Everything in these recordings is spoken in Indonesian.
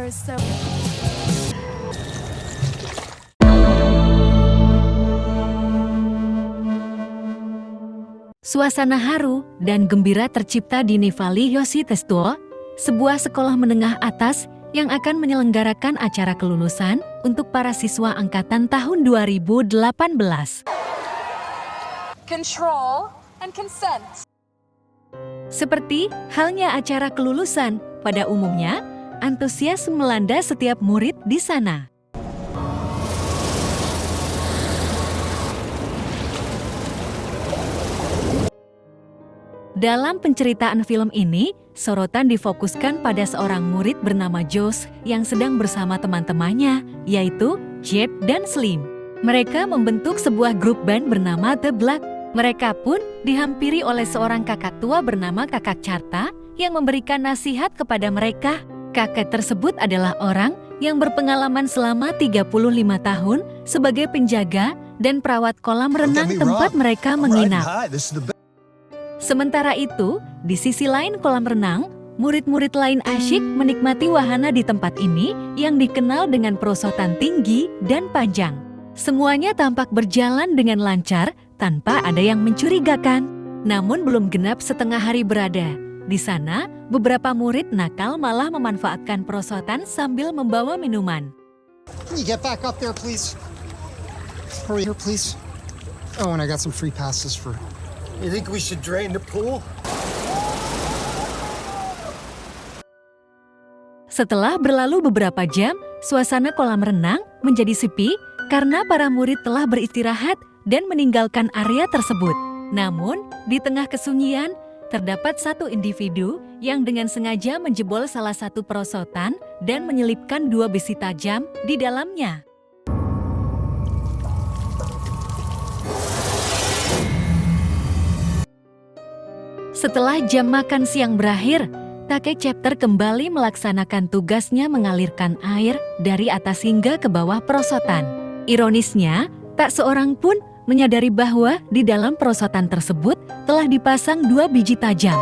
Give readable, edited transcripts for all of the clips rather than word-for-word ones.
are so... Suasana haru dan gembira tercipta di Nivali Yoshi Testuo, sebuah sekolah menengah atas yang akan menyelenggarakan acara kelulusan untuk para siswa angkatan tahun 2018. Control and consent. Seperti halnya acara kelulusan, pada umumnya, antusias melanda setiap murid di sana. Dalam penceritaan film ini, sorotan difokuskan pada seorang murid bernama Josh yang sedang bersama teman-temannya, yaitu Jeb dan Slim. Mereka membentuk sebuah grup band bernama The Black. Mereka pun dihampiri oleh seorang kakak tua bernama Kakak Carta yang memberikan nasihat kepada mereka. Kakek tersebut adalah orang yang berpengalaman selama 35 tahun sebagai penjaga dan perawat kolam renang tempat mereka menginap. Sementara itu, di sisi lain kolam renang, murid-murid lain asyik menikmati wahana di tempat ini yang dikenal dengan perosotan tinggi dan panjang. Semuanya tampak berjalan dengan lancar tanpa ada yang mencurigakan. Namun belum genap setengah hari berada. Di sana, beberapa murid nakal malah memanfaatkan perosotan sambil membawa minuman. Can you get back up there, please? Hurry here, please. Oh, and I got some free passes for... You think we should drain the pool? Setelah berlalu beberapa jam, suasana kolam renang menjadi sepi karena para murid telah beristirahat dan meninggalkan area tersebut. Namun, di tengah kesunyian, terdapat satu individu yang dengan sengaja menjebol salah satu perosotan dan menyelipkan 2 besi tajam di dalamnya. Setelah jam makan siang berakhir, kakek Chapter kembali melaksanakan tugasnya mengalirkan air dari atas hingga ke bawah perosotan. Ironisnya, tak seorang pun menyadari bahwa di dalam perosotan tersebut telah dipasang 2 biji tajam.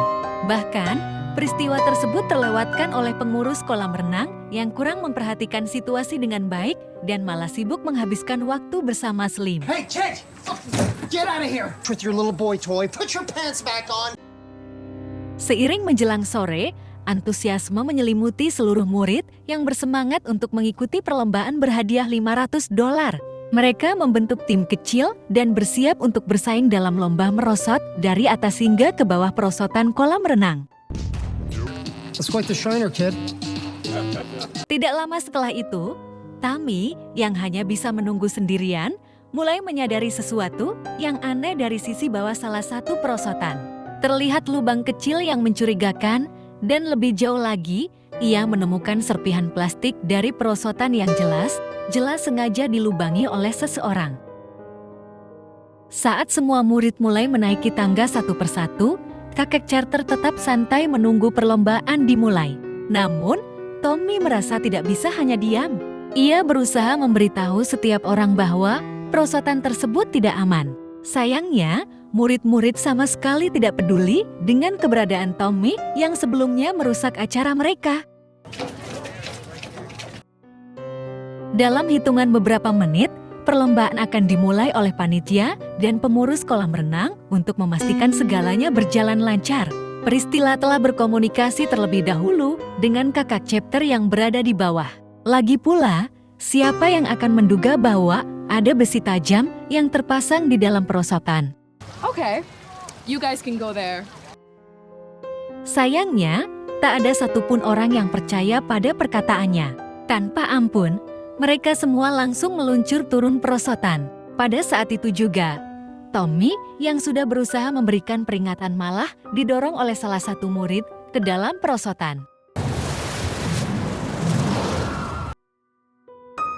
Bahkan, peristiwa tersebut terlewatkan oleh pengurus kolam renang yang kurang memperhatikan situasi dengan baik dan malah sibuk menghabiskan waktu bersama Slim. Hey, kid! Get out of here! With your little boy toy, put your pants back on! Seiring menjelang sore, antusiasme menyelimuti seluruh murid yang bersemangat untuk mengikuti perlombaan berhadiah $500. Mereka membentuk tim kecil dan bersiap untuk bersaing dalam lomba merosot dari atas hingga ke bawah perosotan kolam renang. That's quite the shiner, kid. Tidak lama setelah itu, Tami yang hanya bisa menunggu sendirian mulai menyadari sesuatu yang aneh dari sisi bawah salah satu perosotan. Terlihat lubang kecil yang mencurigakan dan lebih jauh lagi, ia menemukan serpihan plastik dari perosotan yang jelas sengaja dilubangi oleh seseorang. Saat semua murid mulai menaiki tangga satu persatu, kakek Charter tetap santai menunggu perlombaan dimulai. Namun, Tommy merasa tidak bisa hanya diam. Ia berusaha memberitahu setiap orang bahwa perosotan tersebut tidak aman. Sayangnya, murid-murid sama sekali tidak peduli dengan keberadaan Tommy yang sebelumnya merusak acara mereka. Dalam hitungan beberapa menit, perlombaan akan dimulai oleh panitia dan pengurus kolam renang untuk memastikan segalanya berjalan lancar. Pristila telah berkomunikasi terlebih dahulu dengan kakak Chapter yang berada di bawah. Lagi pula, siapa yang akan menduga bahwa ada besi tajam yang terpasang di dalam perosotan? Okay, you guys can go there. Sayangnya, tak ada satupun orang yang percaya pada perkataannya. Tanpa ampun, mereka semua langsung meluncur turun perosotan. Pada saat itu juga, Tommy yang sudah berusaha memberikan peringatan malah didorong oleh salah satu murid ke dalam perosotan.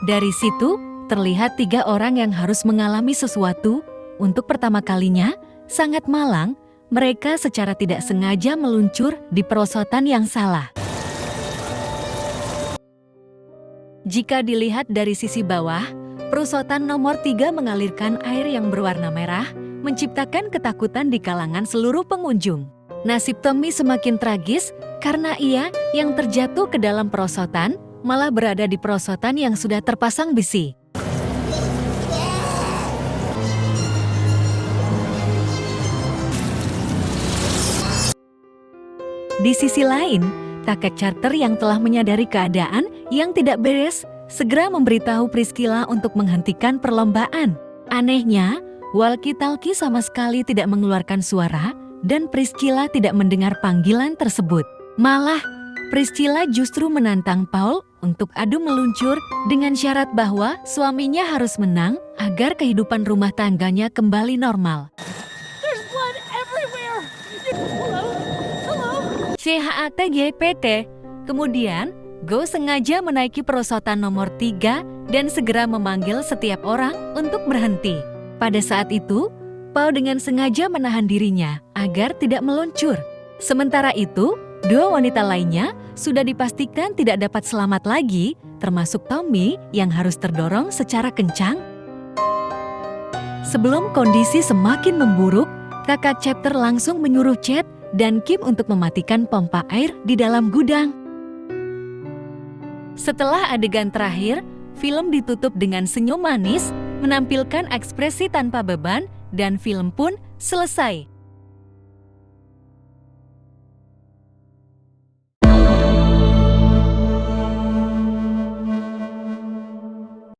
Dari situ, terlihat 3 orang yang harus mengalami sesuatu. Untuk pertama kalinya, sangat malang, mereka secara tidak sengaja meluncur di perosotan yang salah. Jika dilihat dari sisi bawah, perosotan nomor 3 mengalirkan air yang berwarna merah, menciptakan ketakutan di kalangan seluruh pengunjung. Nasib Tommy semakin tragis karena ia yang terjatuh ke dalam perosotan malah berada di perosotan yang sudah terpasang besi. Di sisi lain, kakak Carter yang telah menyadari keadaan yang tidak beres segera memberitahu Priscilla untuk menghentikan perlombaan. Anehnya, walkie-talkie sama sekali tidak mengeluarkan suara dan Priscilla tidak mendengar panggilan tersebut. Malah, Priscilla justru menantang Paul untuk adu meluncur dengan syarat bahwa suaminya harus menang agar kehidupan rumah tangganya kembali normal. CHATGPT. Kemudian, Go sengaja menaiki perosotan nomor 3 dan segera memanggil setiap orang untuk berhenti. Pada saat itu, Paul dengan sengaja menahan dirinya agar tidak meluncur. Sementara itu, dua wanita lainnya sudah dipastikan tidak dapat selamat lagi, termasuk Tommy yang harus terdorong secara kencang. Sebelum kondisi semakin memburuk, kakak Chapter langsung menyuruh Chad dan Kim untuk mematikan pompa air di dalam gudang. Setelah adegan terakhir, film ditutup dengan senyum manis, menampilkan ekspresi tanpa beban, dan film pun selesai.